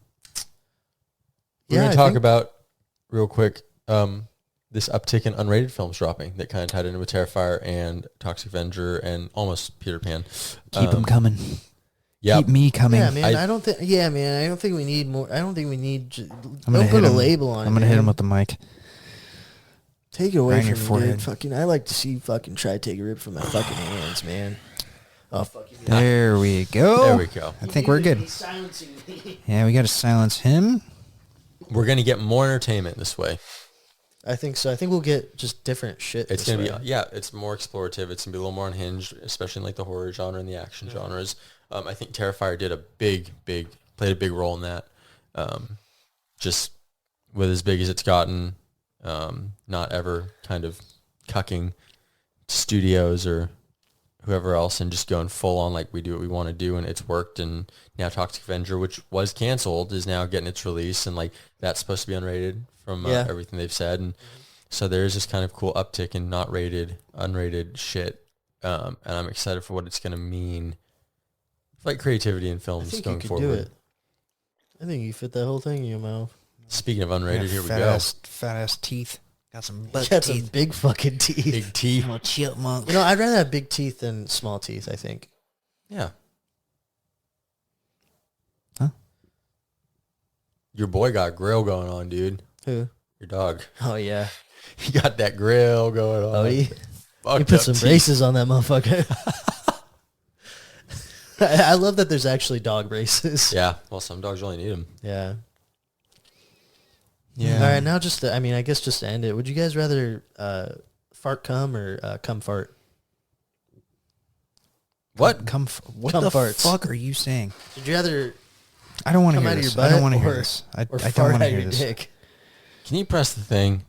We're going to talk about, real quick, this uptick in unrated films dropping that kind of tied into with Terrifier and Toxic Avenger and almost Peter Pan. Keep them coming. Yep. Keep me coming. Yeah, man. I don't think. Yeah, man. I don't think we need more. I don't think we need. Don't put a label on it. I'm gonna hit him with the mic. Take it away right from your forehead. Dude. Fucking. I like to see fucking try to take a rip from my fucking hands, man. Oh fuck you. There we go. There we go. I think we're good. Yeah, we got to silence him. We're going to get more entertainment this way. I think so. I think we'll get just different shit. It's going to be, it's more explorative. It's going to be a little more unhinged, especially in like the horror genre and the action genres. I think Terrifier did played a big role in that. Just with as big as it's gotten, not ever kind of cucking studios or whoever else and just going full on like we do what we want to do, and it's worked. And now Toxic Avenger, which was canceled, is now getting its release, and like that's supposed to be unrated from everything they've said. And so there's this kind of cool uptick in not rated, unrated shit. And I'm excited for what it's going to mean for like creativity in films going forward. Do it. I think you fit that whole thing in your mouth. Speaking of unrated, here we go. Fat ass teeth. Got some butt got teeth. Some big fucking teeth. Big teeth. I'm a chipmunk. You know, I'd rather have big teeth than small teeth, I think. Yeah. Huh? Your boy got grill going on, dude. Who? Your dog. Oh, yeah. He got that grill going on. Oh, he put some braces on that motherfucker. I love that there's actually dog braces. Yeah. Well, some dogs really need them. Yeah. Yeah. All right, now I guess just to end it, would you guys rather fart cum or cum fart? What? What cum the farts. fuck are you saying? Would you rather I don't want to come hear out of your this. butt I don't want to or- hear this. I or don't fart want to out hear your this. dick? Can you press the thing?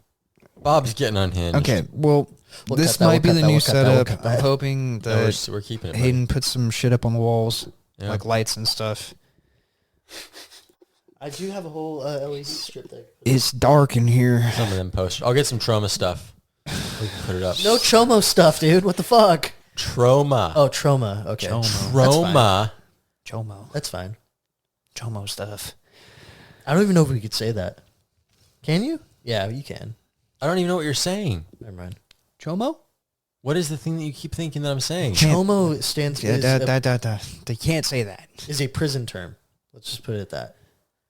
Bob's getting unhinged. Okay, well, We'll this cut that, might be we'll the cut that, new we'll cut that, we'll setup. cut that. I'm hoping No, that we're keeping it. buddy. Hayden puts some shit up on the walls, Yeah. like lights and stuff. I do have a whole LED strip there. It's dark in here. Some of them posters. I'll get some trauma stuff. We can put it up. No Chomo stuff, dude. What the fuck? Trauma. Oh, trauma. Okay. Trauma. Chomo. That's fine. Chomo stuff. I don't even know if we could say that. Can you? Yeah, you can. I don't even know what you're saying. Never mind. Chomo? What is the thing that you keep thinking that I'm saying? Chomo stands They can't say that. is a prison term. Let's just put it at that.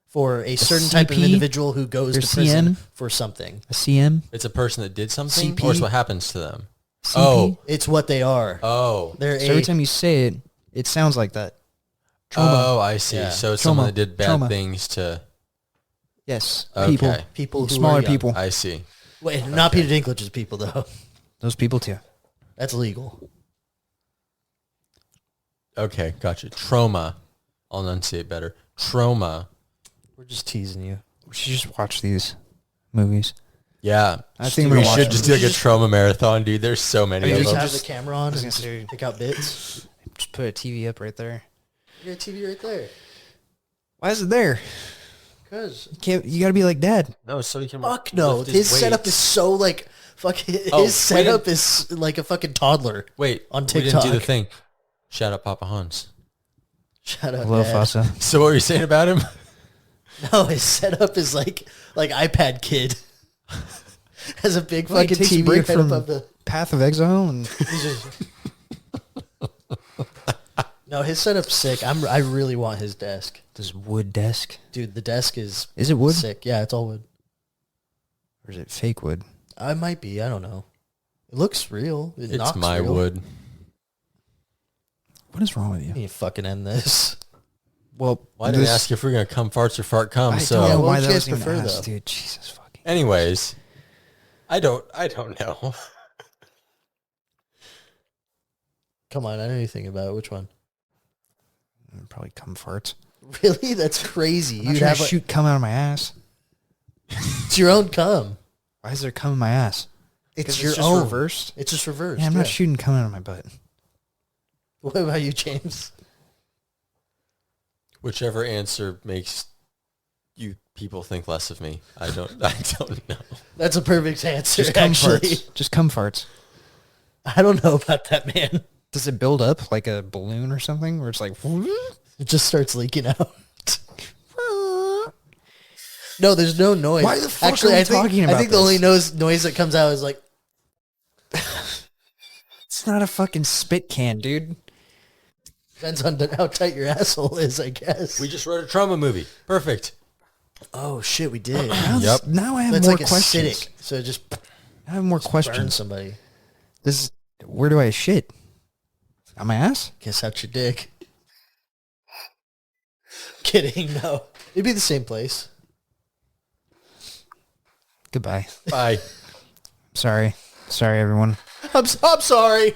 For a certain CP? type of individual who goes Or to prison CM? for something. A CM? It's a person that did something, CP? or it's what happens to them. CP? Oh, It's what they are. oh, They're So every time you say it, it sounds like that. Trauma. oh! I see. Yeah. So it's Trauma. someone that did bad Trauma. things to. Yes. Okay. People. people who Smaller are young. people. I see. Wait, not Peter Dinklage's people though. Those people too. That's legal. Okay, gotcha. Trauma. I'll enunciate better. Trauma. We're just teasing you. We should just watch these movies. Yeah, I think we we're gonna should watch just them. do like a trauma marathon, dude. There's so many I mean, of we Just them. have just- the camera on I was and gonna say- pick out bits. Just put a TV up right there. You got a TV right there. Why is it there? Cause You gotta be like Dad. No, so he can. fuck no, lift his setup weights. is so like fucking. His Oh, setup is like a fucking toddler. Wait, on we didn't do TikTok. the thing. Shout out Papa Hans. Shut up, Hello, Dad. Fasa. So what were you saying about him? No, his setup is like iPad kid. Has a big Well, he fucking takes a TV break right from- above the. Path of Exile and He's just- No, his setup's sick. I really want his desk, this wood desk. dude. The desk is Is it wood sick. Yeah, it's all wood. or is it fake wood? I might be. I don't know. It looks real. It It's knocks my real. wood. What is wrong with You you? need to fucking end this. Well, Why did I ask if we're gonna come farts or fart come? I So, don't know what why would you that guys was even prefer, asked, though? dude. Jesus fucking. anyways, I don't know. Come on, I know anything about it. Which one? Probably cum farts. Really? That's crazy. You'd have shoot cum out of my ass. It's your own cum. Why is there cum in my ass? It's your just own. Reversed. It's just reversed. Yeah, I'm not shooting cum out of my butt. What about you, James? Whichever answer makes you people think less of me. I don't know. That's a perfect answer. Just cum actually. farts. Just cum farts. I don't know about that, man. Does it build up like a balloon or something where it's like... It just starts leaking out. No, there's no noise. Why the fuck are we talking about I think the only noise that comes out is like... It's not a fucking spit can, dude. Depends on how tight your asshole is, I guess. We just wrote a trauma movie. Perfect. Oh, shit, we did. Yep. Now I have That's more like questions. acidic, so just... I have more burn questions. somebody. Where do I shit? On my ass? Guess out your dick. Kidding, no. It'd be the same place. Goodbye. Bye. Sorry, everyone. I'm sorry.